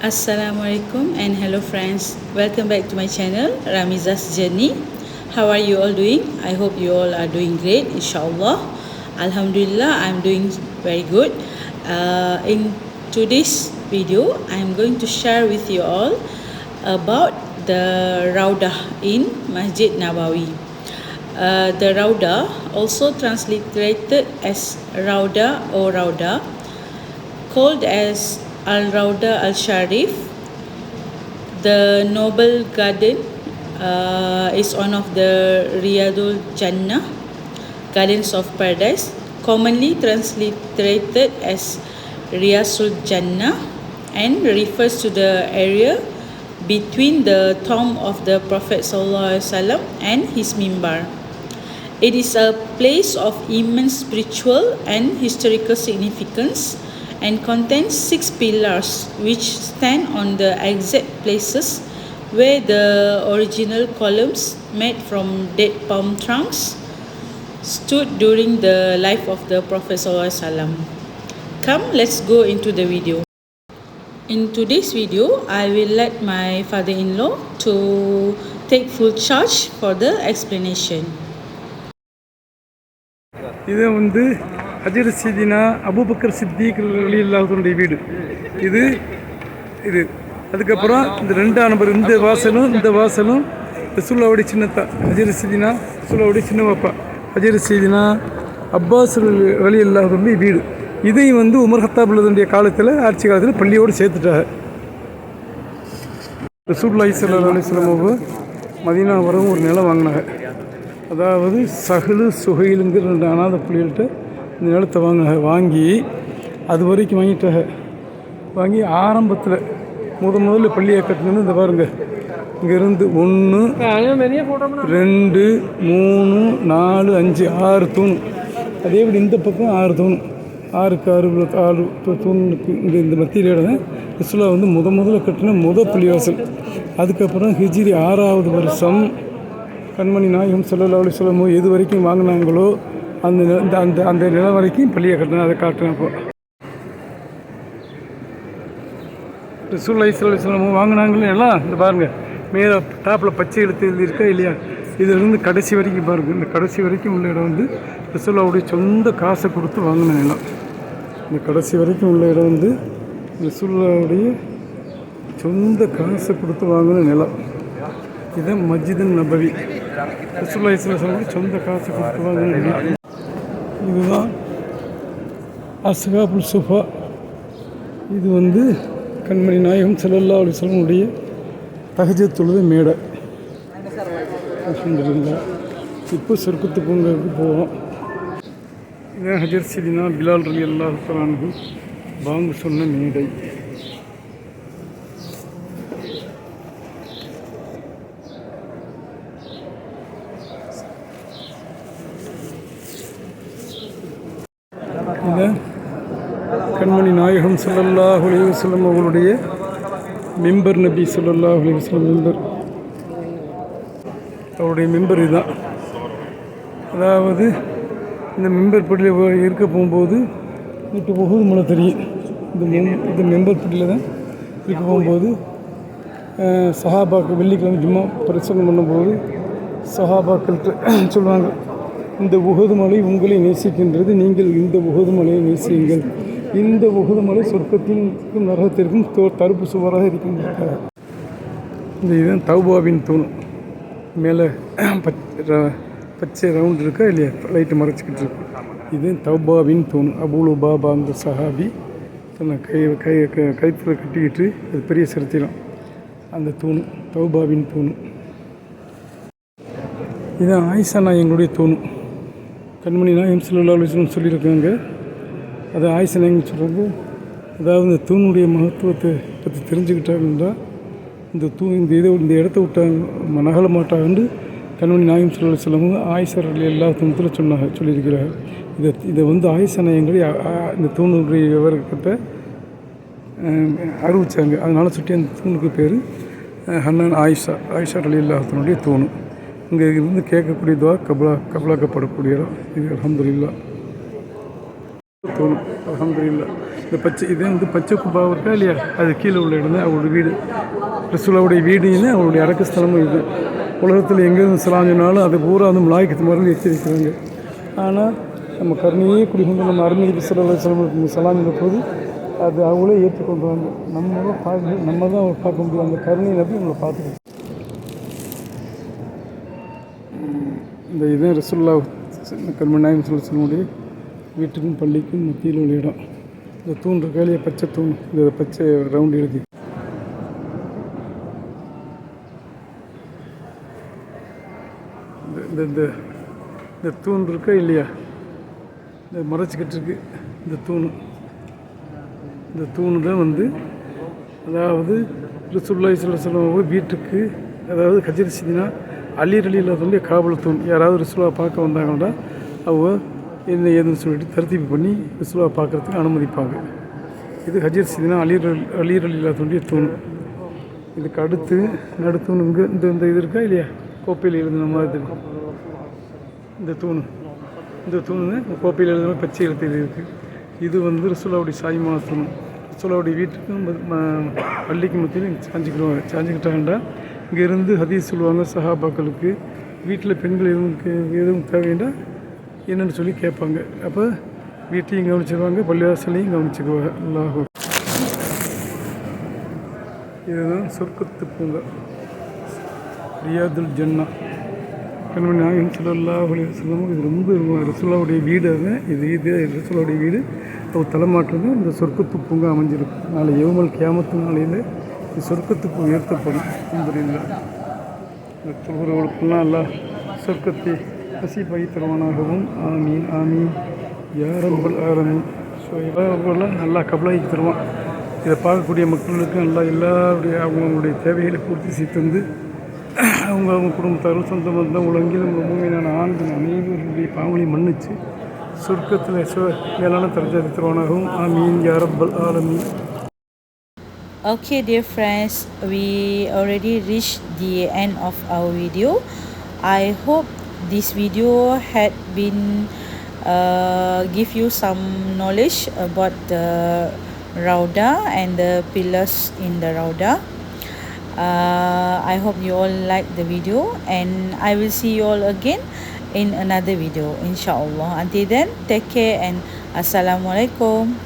Assalamualaikum and hello friends. Welcome back to my channel, Ramiza's Journey. How are you all doing? I hope you all are doing great, inshallah. Alhamdulillah, I'm doing very good. In today's video, I'm going to share with you all about the Raudah in Masjid Nabawi. The Raudah, also transliterated as Raudah or Raudah, called as Al-Raudah Al-Sharif, the Noble Garden, is one of the Riyadul Jannah, Gardens of Paradise, commonly transliterated as Riyasul Jannah, and refers to the area between the tomb of the Prophet ﷺ and his mimbar. It is a place of immense spiritual and historical significance and contains 6 pillars which stand on the exact places where the original columns made from dead palm trunks stood during the life of the Prophet ﷺ. Come, let's go into the video. In today's video, I will let my father-in-law to take full charge for the explanation. இது ஹஜ்ரத் சீதினா Abu Bakr Siddique ரலியல்லாஹுடைய வீடு. இது அதுக்கப்புறம் இந்த 2ஆம் number இந்த வாசலும் ரசூலுல்லாஹ்வுடைய சின்னத்தா ஹஜ்ரத் சீதினா ரசூலுல்லாஹ்வுடைய சின்ன பாப்பா ஹஜ்ரத் சீதினா Abbas ரலியல்லாஹுடைய வீடு. இதையும் உமர் கத்தாபுடைய காலத்தில் ஆட்சி காலத்தில் பள்ளியோடு சேர்த்துட்டாங்க. ரசூலுல்லாஹி ஸல்லல்லாஹு அலைஹி வஸல்லம் மதீனா வரவும் ஒரு நிலம் வாங்கினாங்க. அதாவது சஹலு சுஹைலுங்கிற 2 அனாதை பிள்ளைகள்கிட்ட இந்த நிலத்தை வாங்கி அது வரைக்கும் வாங்கி ஆரம்பத்தில் முதல்ல பள்ளியை கட்டினது இந்த பாருங்கள், இங்கேருந்து 1 2 3 4 5 6 தூண். அதே இப்படி இந்த பக்கம் 6 தூண், 6 தூணுக்கு இந்த மத்தியில் இடம் ரசூலுல்லாஹ் முதல்ல கட்டின பள்ளிவாசல். அதுக்கப்புறம் ஹிஜ்ரி 6ஆவது வருஷம் கண்மணி நாயகம் ஸல்லல்லாஹு அலைஹி வஸல்லம் எது வரைக்கும் வாங்கினாங்களோ அந்த நிலம் வரைக்கும் பள்ளியை கட்டினா அதை காட்டினப்போ ரசூலுல்லாஹி ஸல்லல்லாஹு அலைஹி வஸல்லம் வாங்கினாங்களே எல்லாம் இந்த பாருங்கள், மேலே டாப்பில் பச்சை எழுத்து எழுதியிருக்கா இல்லையா, இதிலிருந்து கடைசி வரைக்கும் பாருங்கள். இந்த கடைசி வரைக்கும் உள்ள இடம் ரசூலுல்லாஹ்வுடைய சொந்த காசை கொடுத்து வாங்கின நிலம். இந்த கடைசி வரைக்கும் உள்ள இடம் ரசூலுல்லாஹ்வுடைய சொந்த காசை கொடுத்து வாங்கின நிலம். இதுதான் மஸ்ஜித் நபவி, ரசூலுல்லாஹி ஸல்லல்லாஹு அலைஹி வஸல்லம் சொந்த காசு கொடுத்து வாங்கின நிலம். இதுதான் அஸ்ஹாபுல் சுஃபா. இது கண்மணி நாயகம் ஸல்லல்லாஹு அலைஹி வஸல்லம் உடைய தஹஜ்ஜுத் தொழுகை மேடை. அல்ஹம்துலில்லாஹ். இப்போ சொர்க்கத்து பூங்காவுக்கு போவோம். இதான் ஹஜ்ரத் சீதினா பிலால் ரலியல்லாஹு தஆலா அன்ஹு பாங்கு சொன்ன மேடை. இதை கண்மணி நாயகம் ஸல்லல்லாஹு அலைஹி வஸல்லம் அவர்களுடைய மிம்பர், நபி ஸல்லல்லாஹு அலைஹி வஸல்லம் மிம்பர், அவருடைய மிம்பர் இதுதான். அதாவது இந்த மிம்பர் படியில் இருக்க போகும்போது இப்போ உஹது மலை தெரியும். இந்த மிம்பர் படியில் தான் இருக்க போகும்போது சஹாபாக்கள் வெள்ளிக்கிழமை ஜும்மா பிரசங்கம் பண்ணும்போது சஹாபாக்கள்கிட்ட சொல்லுவாங்க, இந்த உஹது மலை உங்களை நேசிக்கின்றது, நீங்கள் இந்த உஹது மலையை நேசியுங்கள். இந்த உஹது மலை சொர்க்கத்திற்கும் நரகத்திற்கும் தடுப்பு சுவராக இருக்கின்றது. இந்த இதுதான் தௌபாவின் தூண். மேலே பச்சை ரவுண்ட் இருக்கா இல்லையா, லைட்டு மறைச்சிக்கிட்டு இருக்கு. இது தௌபாவின் தூண். அபூலு பாபா அந்த சஹாபி தன்னை கைத்தில் கட்டிக்கிட்டு, அது பெரிய சரித்திரம். அந்த தூண் தௌபாவின் தூண். இதுதான் ஆயிஷா நாயகனுடைய தூண். கண்மணி நாயகம் ஸல்லல்லாஹு அலைஹி வஸல்லம் சொல்லியிருக்காங்க. அதை ஆயிஷா நாயகம் சொல்கிறாங்க. அதாவது இந்த தூணுடைய மகத்துவத்தை பற்றி தெரிஞ்சுக்கிட்டாங்கன்னா இந்த இடத்த விட்டாங்க நகல மாட்டாங்கன்னு கண்மணி நாயகம் ஸல்லல்லாஹு அலைஹி வஸல்லம் ஆயிஷா ரலியல்லாஹு அன்ஹா சொல்லியிருக்கிறாங்க. இதை ஆயிஷா நாயகங்களை இந்த தூணுடைய விவரத்தை அறிவிச்சாங்க. அதனால் சுட்டி அந்த தூணுக்கு பேர் ஹன்னான் ஆயிஷா ரலியல்லாஹு அன்ஹாவுடைய தூணு. இங்கே இருந்து கேட்கக்கூடிய துவா கபலாக்கப்படக்கூடிய இடம் இது. அல்ஹம்துலில்லாஹ் தூணு. அல்ஹம்துலில்லாஹ். இந்த பச்சை இதே வந்து பச்சை குப்பாக இருக்கா இல்லையா, அது கீழே உள்ள இடம் தான் அவருடைய வீடு. ரசூலுல்லாவுடைய வீடு இது, அவருடைய அடக்க ஸ்தலமும் இது. உலகத்தில் எங்கேருந்து சலாம் சொன்னாலும் அது பூரா வந்து மலாய்க்கத்து மருந்து எச்சரிக்கிறாங்க. ஆனால் நம்ம கருணையே குடிக்கொண்டு நம்ம அருமை ஸல்லல்லாஹு சலாம் என்ற போது அது அவங்களே ஏற்றுக்கொள்கிறாங்க. நம்ம தான் அவங்களை பார்க்க முடியும். அந்த கருணை நபி நம்மளை பார்த்துக்கணும். இந்த இதுதான் ரசூலுல்லாஹ் கல்ம நாயகம் ஸல்லல்லாஹு வீட்டுக்கும் பள்ளிக்கும் மத்தியில் உள்ள இடம். இந்த தூண் இருக்க இல்லையா, பச்சை தூண், இந்த பச்சை ரவுண்டு எழுதி இந்த இந்த இந்த தூண் இருக்கா இல்லையா, இந்த மறைச்சிக்கிட்டு இருக்கு இந்த தூண். இந்த தூணு தான் வந்து அதாவது ரசூலுல்லாஹி ஸல்லல்லாஹு அலைஹி வஸல்லம் வீட்டுக்கு, அதாவது ஹஜ்ரத் சையதுனா அலி ரலியல்லாஹு காவல் தூண். யாராவது ரசூலுல்லாஹ் பார்க்க வந்தாங்கன்னா அவங்க என்ன ஏதுன்னு சொல்லிட்டு தர்த்தீப் பண்ணி ரசூலுல்லாஹ் பார்க்குறதுக்கு அனுமதிப்பாங்க. இது ஹஜ்ரத் சையதுனா அலி ரலியல்லாஹு தூண். இதுக்கு அடுத்து நடுத்தூண் இங்கே இந்த இது இருக்கா இல்லையா, கோப்பையில் எழுதுன மாதிரி இருக்கும் இந்த தூண். இந்த தூண் இந்த கோப்பையில் எழுதுன பச்சை எழுத்து இருக்குது. இது வந்து ரசூலுல்லாஹுடைய சாய்மா தூண். ரசூலுல்லாஹுடைய வீட்டுக்கும் பள்ளிக்கு மத்தியில் சாஞ்சிக்கிட்டாங்கன்னா இங்கேருந்து ஹதீஸ் சொல்லுவாங்க சஹாபாக்களுக்கு. வீட்டில் பெண்கள் எதுவும் தேவைன்னா என்னென்னு சொல்லி கேட்பாங்க. அப்போ வீட்டையும் கவனிச்சிருவாங்க, பள்ளிவாசலையும் கவனிச்சுக்குவாங்க. அல்லாஹ். இதுதான் சொர்க்கத்து பூங்கா, ரியாதுல் ஜன்னா. கண்மணி நாயகம் ஸல்லல்லாஹு அலைஹி வஸல்லம் இது ரொம்ப ரசூலுல்லாஹுடைய வீடு. அது இது ரசூலுல்லாஹுடைய வீடு. அவர் தலைமாட்டுறது இந்த சொர்க்கத்து பூங்கா அமைஞ்சிருக்கும். நாளை யௌமல் கியாமத்து நாளையில் இந்த சொர்க்கத்து பூ உயர்த்தப்படும். அல்ஹம்துலில்லாஹ். இந்த தொழுகிறவர்களுக்கெல்லாம் அல்லாஹ் சொர்க்கத்தை நசீபாகி தருவானாகவும். ஆமீன் ஆமீன் யா ரப்பல் ஆலமீன். ஸோ எல்லாரும் நல்லா கபலாகி தருவான். இதை பார்க்கக்கூடிய மக்களுக்கு நல்லா எல்லாருடைய அவங்களுடைய தேவைகளை பூர்த்தி செய்து தந்து அவங்க குடும்பத்தாரும் சொந்த பந்தம் உலகில் நம்ம மூமியான ஆண்கள் அனைவருடைய பாவங்களையும் மன்னிச்சு சொர்க்கத்தில் மேலான தரஜாதி தருவானாகவும். ஆமீன் யா ரப்பல் ஆலமீன். Okay, dear friends, we already reached the end of our video. I hope this video had been give you some knowledge about the Rauda and the pillars in the Rauda. I hope you all like the video, and I will see you all again in another video, inshallah. Until then, take care and assalamualaikum.